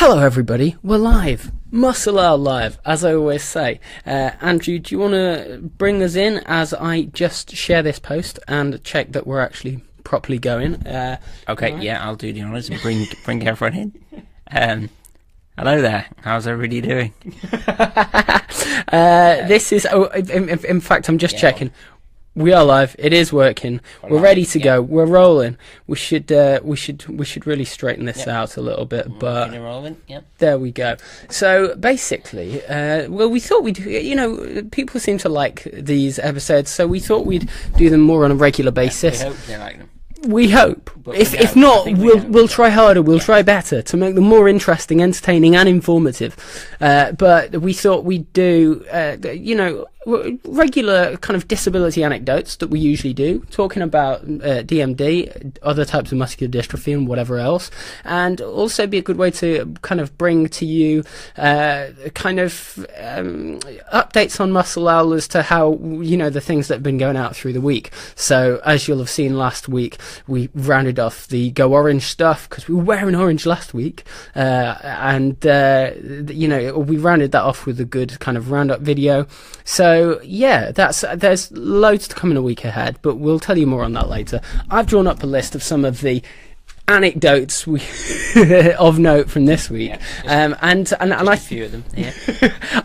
Hello everybody, we're live. Muscle Hour live, as I always say. Andrew, do you want to bring us in as I just share this post and check that we're actually properly going? Okay, right. Yeah, I'll do the honours and bring everyone in. Hello there, how's everybody doing? This is, in fact, I'm just checking. We are live. It is working. We're ready to go. We're rolling. We should really straighten this out a little bit. But there we go. So basically, well, we thought we'd, people seem to like these episodes, so we thought we'd do them more on a regular basis. We hope they like them. We hope. If not, we'll try harder. We'll try better to make them more interesting, entertaining, and informative. But we thought we'd do, regular kind of disability anecdotes that we usually do, talking about DMD, other types of muscular dystrophy, and whatever else, and also be a good way to kind of bring to you updates on Muscle Owl as to how the things that have been going out through the week. So as you'll have seen last week, we rounded off the Go Orange stuff because we were wearing orange last week, we rounded that off with a good kind of roundup video. So yeah, there's loads to come in a week ahead, but we'll tell you more on that later. I've drawn up a list of some of the anecdotes of note from this week, and I few of them. Yeah.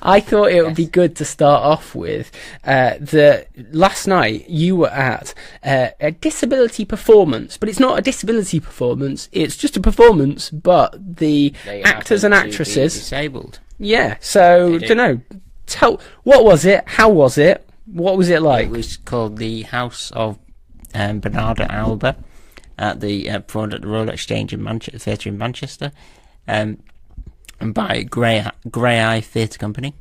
I thought it would be good to start off with that last night you were at a disability performance, but it's not a disability performance, it's just a performance, but the actors and actresses disabled. Yeah, so don't know. What was it? How was it? What was it like? It was called the House of Bernarda Alba at the Royal Exchange in Theatre in Manchester, and by Grey Eye Theatre Company.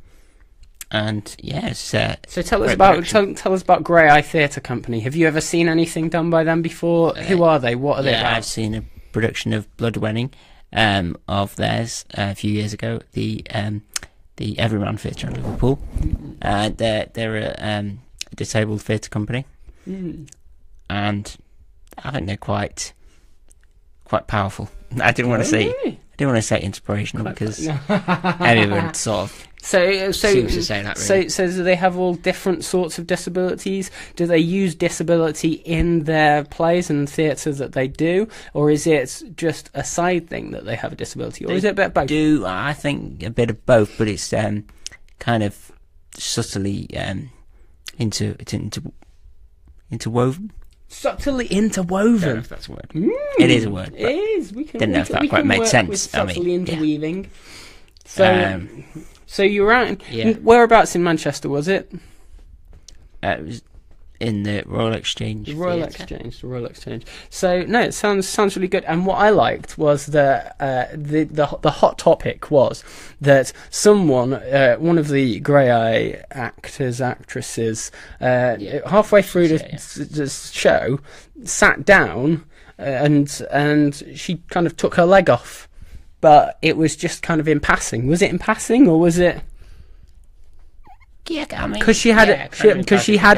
And yes, so tell us about Grey Eye Theatre Company. Have you ever seen anything done by them before? Who are they? What are they about? I've seen a production of Blood Wedding of theirs a few years ago. The Everyman Theatre in Liverpool. They're a disabled theatre company, and I think they're quite powerful. I didn't want to say inspirational because everyone sort of seems to say that. Really. So do they have all different sorts of disabilities? Do they use disability in their plays and theatre that they do, or is it just a side thing that they have a disability, or is it a bit of both? I think a bit of both, but it's kind of subtly interwoven. Subtly interwoven. I don't know if that's a word. It is a word. It is. Didn't know if that quite made sense. Subtly interweaving. Yeah. So you were out. Whereabouts in Manchester was it? It was in the Royal Exchange. The Royal Exchange. So no, it sounds really good. And what I liked was that the hot topic was that someone, one of the Grey Eye actresses, halfway through the show, sat down and she kind of took her leg off. But it was just kind of in passing. Was it in passing, or was it? Yeah, I mean, because she had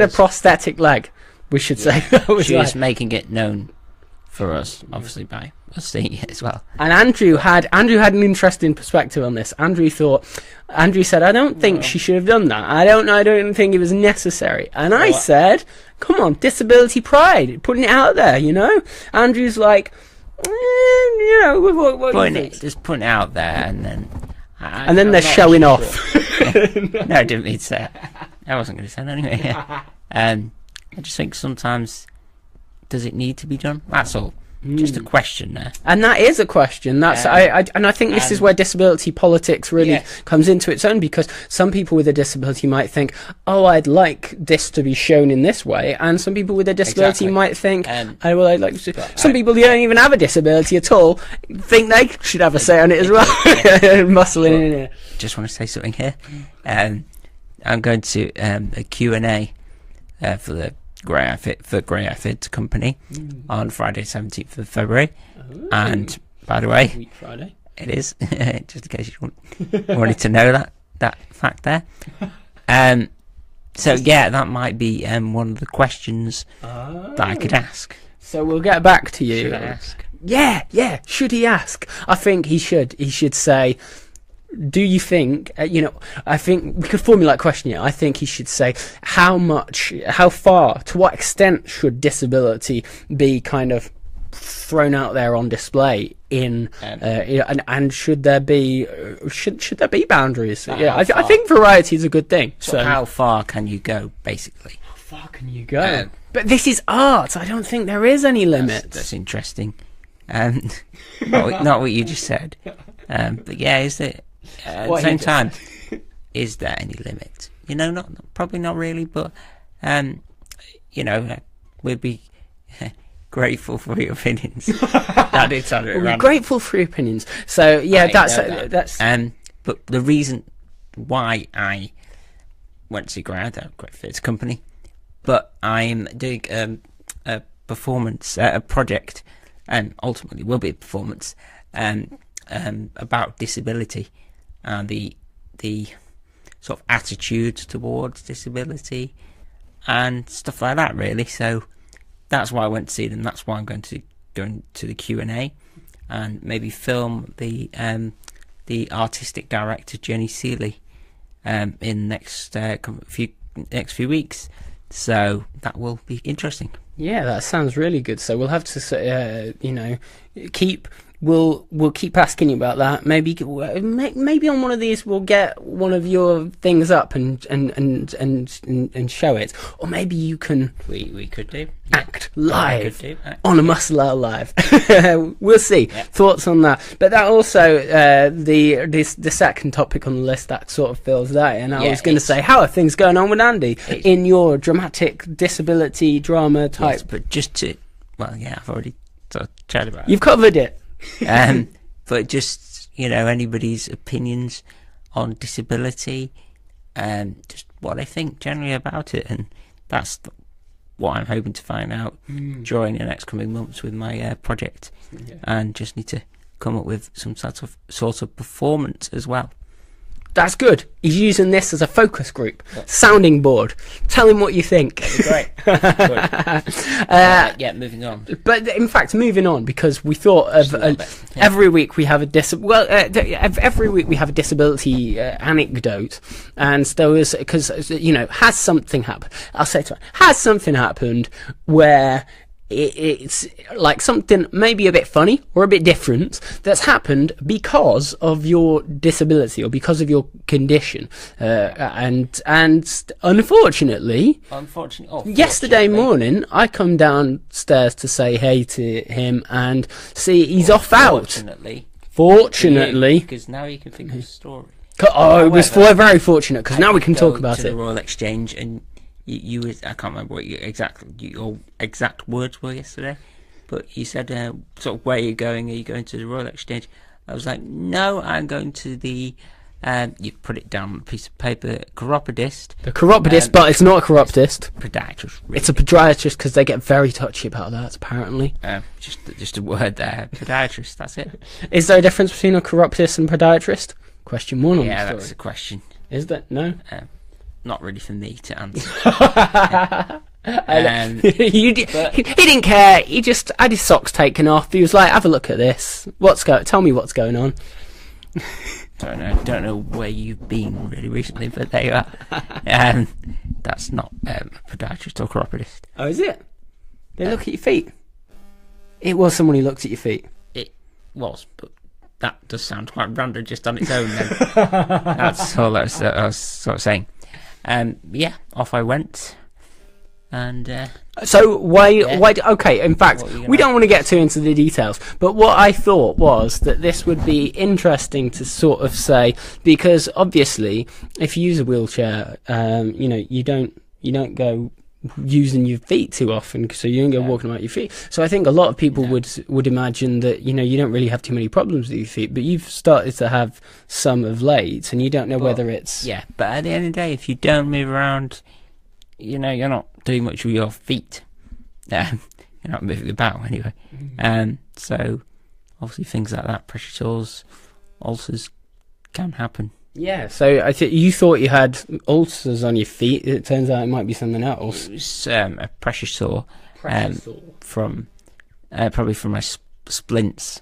a prosthetic leg. We should say she was making it known for us, obviously by us seeing it as well. And Andrew had an interesting perspective on this. Andrew said, "I don't think she should have done that. I don't think it was necessary." And I said, "Come on, disability pride, putting it out there, Andrew's like. Just putting it out there, and then they're showing off. No, I didn't mean to say that. I wasn't going to say that anyway. I just think sometimes, does it need to be done? That's all. Just a question there. And that is a question. I think this is where disability politics really comes into its own, because some people with a disability might think, oh, I'd like this to be shown in this way, and some people with a disability might think, I'd like to. Some people who don't even have a disability at all think they should have a say on it as well. Muscling in here. Just want to say something here. I'm going to a Q&A for the Grey Eye Theatre Company on Friday 17th of February. And by the way, Friday. It is, just in case you wanted to know that fact there. So yeah, that might be one of the questions that I could ask. So we'll get back to you. Should I ask? Yeah. Should he ask? I think he should. He should say, do you think, I think we could formulate a question here. I think he should say, how far, to what extent should disability be kind of thrown out there on display and should there be boundaries? I think variety is a good thing. So how far can you go, basically? How far can you go? But this is art. I don't think there is any limit. That's interesting. Not what you just said. But yeah, is there at the same time? Is there any limit? Probably not really. But we'd be grateful for your opinions. That did sound We're grateful for your opinions. So yeah, that's. But the reason why I went to Grad, a great theatre company, but I'm doing a performance, a project, and ultimately will be a performance, about disability and the sort of attitudes towards disability and stuff like that, really. So that's why I went to see them. That's why I'm going to go into the Q&A and maybe film the artistic director Jenny Seeley in the next few weeks. So that will be interesting. Yeah, that sounds really good. So we'll have to, we'll keep asking you about that. Maybe on one of these we'll get one of your things up and show it, or maybe you can. We could do act live on a Muscle Hour Live. We'll see. Yeah. Thoughts on that? But that also the second topic on the list that sort of fills that. And I was going to say, how are things going on with Andy in your dramatic disability drama type? Yes, but I've already sort of chatted about it. You've covered it. But just anybody's opinions on disability and just what they think generally about it, and that's what I'm hoping to find out during the next coming months with my project. And just need to come up with some sort of performance as well. That's good. He's using this as a focus group, sounding board. Tell him what you think. That'd be great. Moving on. But in fact, moving on, because we thought of every week we have a every week we have a disability anecdote, and there was has something happened? I'll say to her, has something happened where it's like something maybe a bit funny or a bit different that's happened because of your disability or because of your condition, and unfortunately, yesterday morning I come downstairs to say hey to him and see he's off out. Fortunately, because now you can think of the story. It was very fortunate because now we can talk about it. The Royal Exchange, and you I can't remember what your exact words were yesterday, but you said sort of where you're going. Are you going to the Royal Exchange? I was like, no, I'm going to the you put it down on a piece of paper, chiropodist. The chiropodist, but it's not a chiropodist. Podiatrist. Really. It's a podiatrist because they get very touchy about that, apparently. Just a word there. Podiatrist, that's it. Is there a difference between a chiropodist and a podiatrist? Question one on the story. Yeah, that's a question. Is that? No? Not really for me to answer. He didn't care. He just had his socks taken off. He was like, "Have a look at this. Tell me what's going on." Don't know where you've been really recently, but there you are. That's not a podiatrist or chiropodist. Oh, is it? They look at your feet. It was someone who looked at your feet. It was, but that does sound quite random just on its own. Then that's all I was sort of saying. Off I went, and so why? Okay, in fact, we don't want to get too into the details, but what I thought was that this would be interesting to sort of say, because obviously, if you use a wheelchair, you don't go using your feet too often, so you don't go walking about your feet. So I think a lot of people would imagine that you don't really have too many problems with your feet, but you've started to have some of late, and you don't know whether it's but at the end of the day, if you don't move around, you're not doing much with your feet. You're not moving about anyway. So obviously things like that, pressure sores, ulcers can happen. Yeah, so I think you thought you had ulcers on your feet. It turns out it might be something else. It was a pressure sore. From probably from my splints,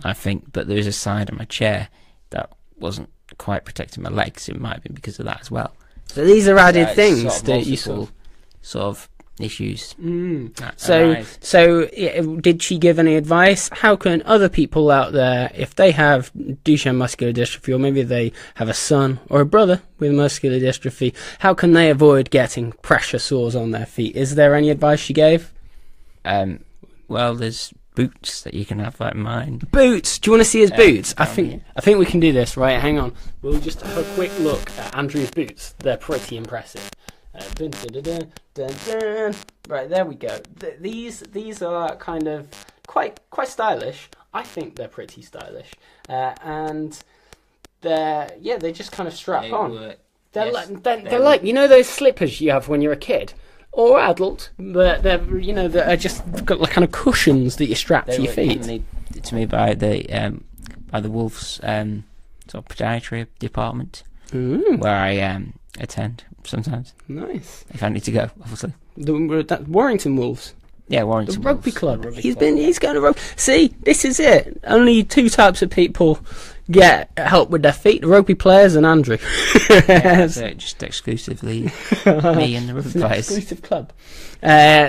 I think. But there was a side of my chair that wasn't quite protecting my legs. It might have been because of that as well. So these are added So it's things sort of that you multiple sort of issues. that So, arise. did she give any advice? How can other people out there, if they have Duchenne muscular dystrophy, or maybe they have a son or a brother with muscular dystrophy, how can they avoid getting pressure sores on their feet? Is there any advice she gave? Well, there's boots that you can have, like mine. Boots. Do you want to see his boots? I down here. think we can do this. Right, hang on. We'll just have a quick look at Andrew's boots. They're pretty impressive. Dun, dun, dun, dun, dun. Right, there we go. These are kind of quite stylish. I think they're pretty stylish, and they just kind of strap They on. were- They're yes, they're like, you know, those slippers you have when you're a kid or adult, but they're that are just got like kind of cushions that you strap They to your were feet. given to me by the Wolves sort of podiatry department, where I attend sometimes Nice. if I need to go, obviously. The Warrington Wolves. Yeah, The Warrington rugby Wolves. club. The rugby He's club. going to rugby. See, this is it. Only two types of people get help with their feet: the rugby players and Andrew. Yeah, so just exclusively me and the rugby It's an players. exclusive club.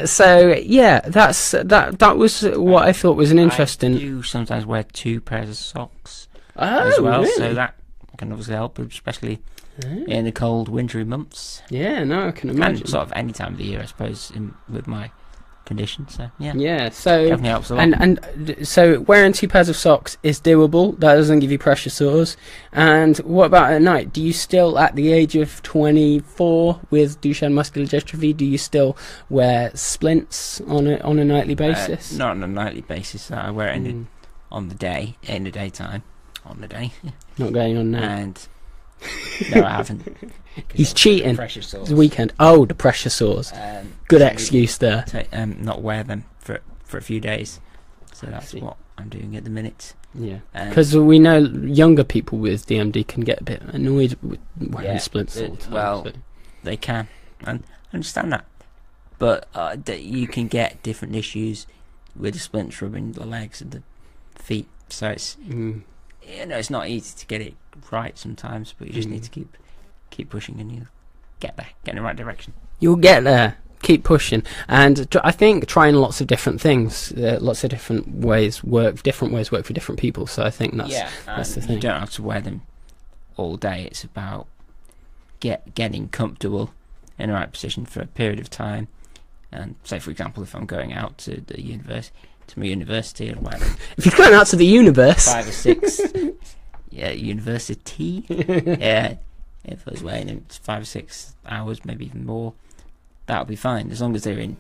So yeah, that was what I thought was an I interesting. do sometimes wear 2 pairs of socks Oh, as well, really? so that can obviously help, especially in the cold, wintry months. Yeah, no, I can imagine. And sort of any time of the year, I suppose, with my condition. So yeah, Yeah, so definitely helps a lot. so wearing 2 pairs of socks is doable. That doesn't give you pressure sores. And what about at night? Do you still, at the age of 24 with Duchenne muscular dystrophy, do you still wear splints on a nightly basis? Not on a nightly basis. I wear it on the day, in the daytime, on the day. Not going on now. And no, I haven't. He's cheating. Pressure It's sores. the weekend. Oh, the pressure sores. Good excuse there. Not wear them for a few days. So that's see. what I'm doing at the minute. Yeah, Um, because we know younger people with DMD can get a bit annoyed with wearing Yeah, splints all the time. well, so. They can, and I understand that. But you can get different issues with the splints rubbing the legs and the feet. So it's it's not easy to get it right sometimes, but you just need to keep pushing, and you get there, get in the right direction. You'll get there. Keep pushing, and I think trying lots of different things, lots of different ways work. Different ways work for different people. So I think that's the thing. You don't have to wear them all day. It's about getting comfortable in the right position for a period of time. And say, for example, if I'm going out to the my university, I'd wear them If you're going out to the universe, 5 or 6. Yeah, university. Yeah, if I was wearing them 5 or 6 hours, maybe even more, that'll be fine as long as they're in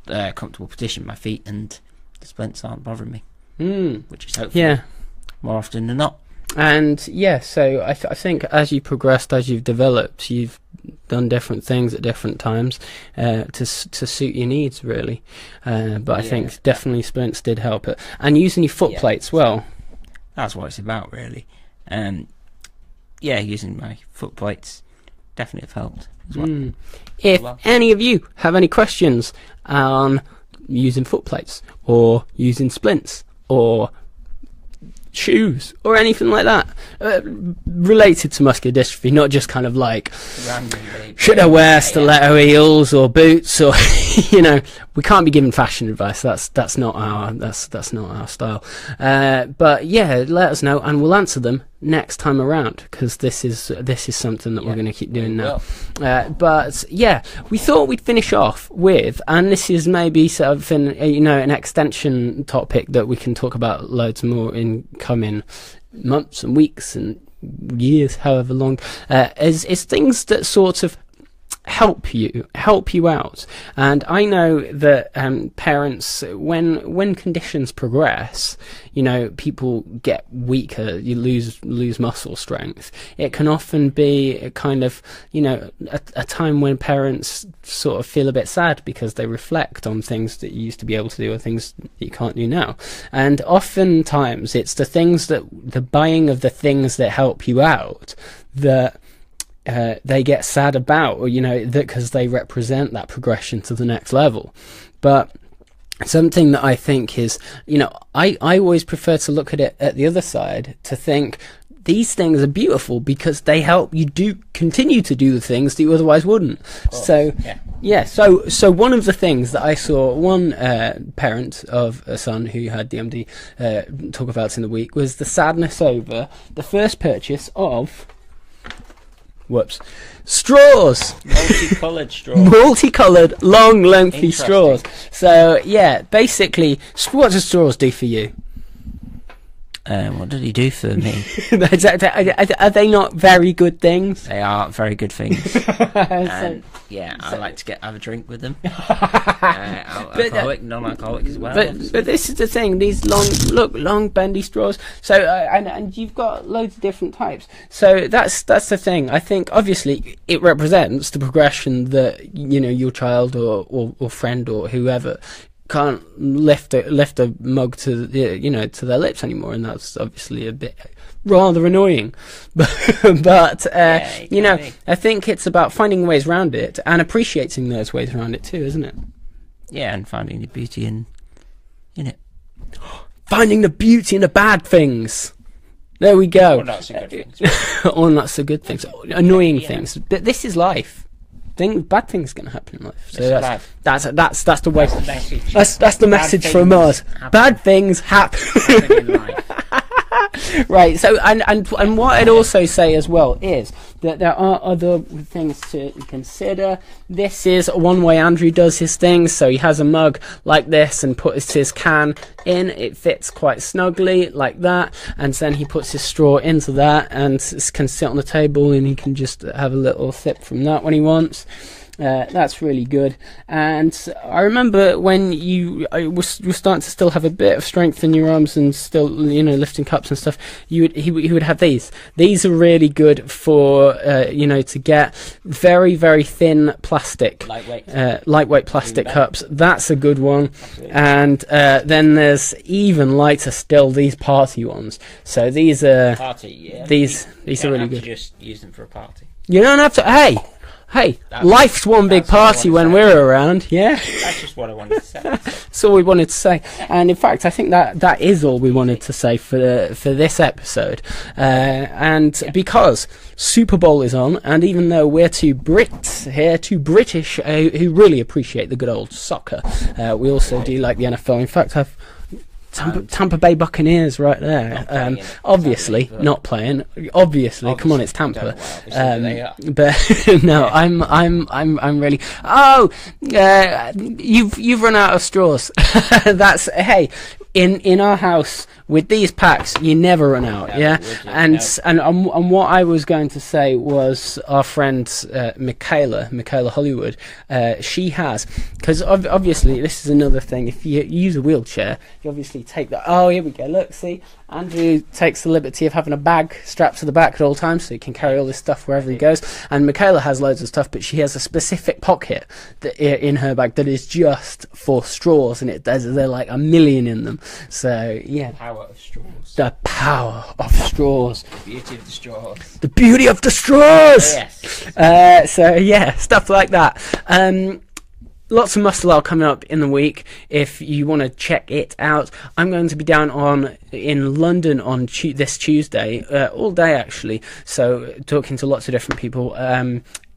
a comfortable position. My feet and the splints aren't bothering me, which is hopefully yeah. more often than not. And yeah, so I think as you progressed, as you've developed, you've done different things at different times to suit your needs, really. But I think definitely splints did help it, and using your foot plates well. That's what it's about, really. Using my foot plates definitely have helped as well. If any of you have any questions on using foot plates or using splints or shoes or anything like that related to muscular dystrophy, not just kind of like Randomly, should I wear stiletto heels or boots, or we can't be giving fashion advice. That's not our style. But yeah, let us know and we'll answer them next time around, because this is something that we're going to keep doing now. But yeah, we thought we'd finish off with, and this is maybe sort of an extension topic that we can talk about loads more in coming months and weeks and years, however long, is things that sort of help you out. And I know that parents, when conditions progress, people get weaker, you lose muscle strength. It can often be a kind of a time when parents sort of feel a bit sad because they reflect on things that you used to be able to do or things that you can't do now. And oftentimes it's the buying of the things that help you out that they get sad about, or that because they represent that progression to the next level. But something that I think is, I always prefer to look at it at the other side, to think these things are beautiful because they help you continue to do the things that you otherwise wouldn't. So so one of the things that I saw one parent of a son who had DMD talk about in the week was the sadness over the first purchase of straws. Multicoloured, long, lengthy straws. So yeah, basically, what do straws do for you? What did he do for me? Are they not very good things? They are very good things. And I like to have a drink with them. Alcoholic, non-alcoholic as well. But this is the thing: these long bendy straws. So and you've got loads of different types. So that's the thing. I think obviously it represents the progression that your child or friend or whoever can't lift a mug to their lips anymore, and that's obviously a bit rather annoying. But I think it's about finding ways around it and appreciating those ways around it too, isn't it? Yeah, and finding the beauty in it. Finding the beauty in the bad things. There we go. Or not so good things. Or not so good things. Annoying things. But this is life. Bad things going to happen in life. So that's the way. That's the message from us. Bad things happen in life. Right. So and what I'd also say as well is that there are other things to consider. This is one way Andrew does his things. So he has a mug like this and puts his can in. It fits quite snugly like that, and then he puts his straw into that and can sit on the table, and he can just have a little sip from that when he wants. That's really good. And I remember when you were starting to still have a bit of strength in your arms and still, lifting cups and stuff, he would have these. These are really good for, to get very, very thin plastic. Lightweight plastic cups. That's a good one. Absolutely. And then there's even lighter still, these party ones. So these are... These are really good. You just use them for a party. You don't have to... Hey, life's one big party when we're around, yeah? That's just what I wanted to say. That's all we wanted to say. And in fact, I think that is all we wanted to say for this episode. Because Super Bowl is on, and even though we're two Brits here, two British who really appreciate the good old soccer, we also do like the NFL. In fact, I've... Tampa Bay Buccaneers right there. Obviously not playing. Obviously, come on, it's Tampa. But no, I'm really. You've run out of straws. That's in our house with these packs, you never run out. And what I was going to say was our friend Michaela Hollywood. She has, because obviously this is another thing. If you use a wheelchair, you obviously take that. Oh, here we go. Look, see, Andrew takes the liberty of having a bag strapped to the back at all times, so he can carry all this stuff wherever he goes. And Michaela has loads of stuff, but she has a specific pocket in her bag that is just for straws, and there are like 1 million in them. So yeah, power of straws. The power of straws. The beauty of the straws. The beauty of the straws. Yes. So yeah, stuff like that. Lots of Muscle Owl coming up in the week. If you want to check it out, I'm going to be down in London on this Tuesday, all day actually. So talking to lots of different people.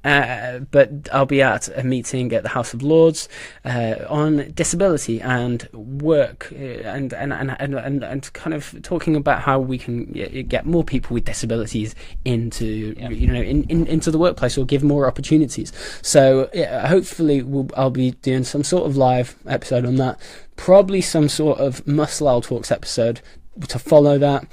But I'll be at a meeting at the House of Lords on disability and work, and kind of talking about how we can get more people with disabilities into into the workplace, or give more opportunities. So hopefully I'll be doing some sort of live episode on that, probably some sort of Muscle Owl Talks episode to follow that.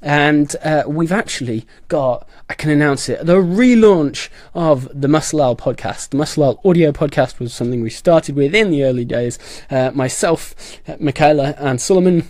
And we've actually got, I can announce it, the relaunch of the Muscle Owl podcast. The Muscle Owl audio podcast was something we started with in the early days. Myself, Michaela and Solomon.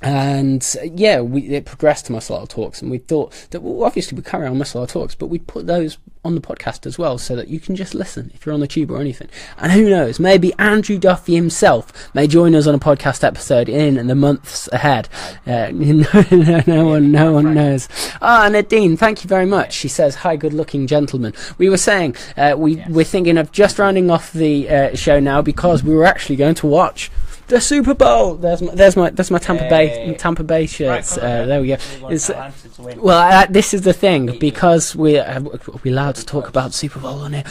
And it progressed to Muscle Owl Talks, and we thought that obviously we carry on Muscle Owl Talks, but we'd put those on the podcast as well, so that you can just listen if you're on the tube or anything. And who knows, maybe Andrew Duffy himself may join us on a podcast episode in the months ahead. No one knows. Nadine, thank you very much. She says, "Hi, good-looking gentleman." We were saying we're thinking of just rounding off the show now, because we were actually going to watch The Super Bowl. There's my Tampa Bay shirts. Right, there we go. We want Atlanta to win. Well, this is the thing, because we're allowed to talk about Super Bowl on it,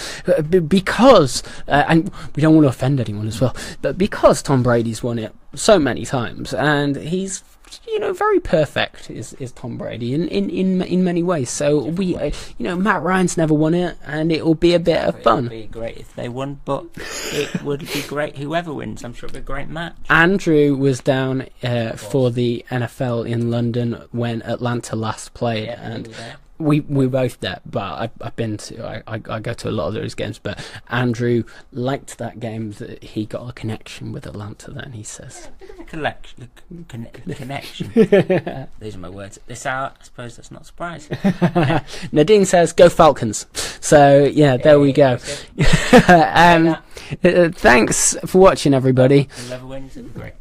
because and we don't want to offend anyone as well, but because Tom Brady's won it so many times, and he's very perfect is Tom Brady in many ways. So we Matt Ryan's never won it, and it will be a bit of fun. It would be great if they won, but it would be great whoever wins. I'm sure it'll be a great match. Andrew was down for the NFL in London when Atlanta last played, and we both there. But I've been to I go to a lot of those games. But Andrew liked that game, that he got a connection with Atlanta. Then he says, connection. These are my words. This hour, I suppose that's not surprising. Nadine says, "Go Falcons." So yeah, there we go. Thanks for watching, everybody. Whoever wins, it'll be great.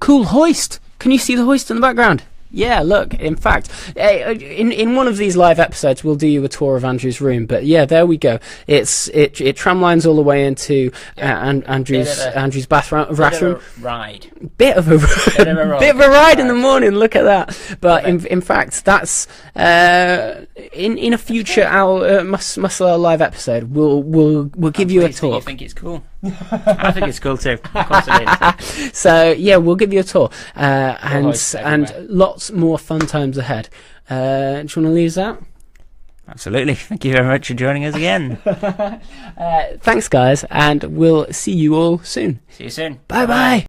Cool hoist. Can you see the hoist in the background? Yeah, look, in fact, in one of these live episodes, we'll do you a tour of Andrew's room. But yeah, there we go. It tram lines all the way into Andrew's bathroom. Bit of a ride in the morning. Look at that. But in fact, that's in a future Muscle Hour live episode. We'll give you a tour. You think it's cool? I think it's cool too. Of course it is. So yeah, we'll give you a tour, and lots more fun times ahead. Do you want to leave us out? Absolutely. Thank you very much for joining us again. Thanks, guys, and we'll see you all soon. See you soon. Bye bye.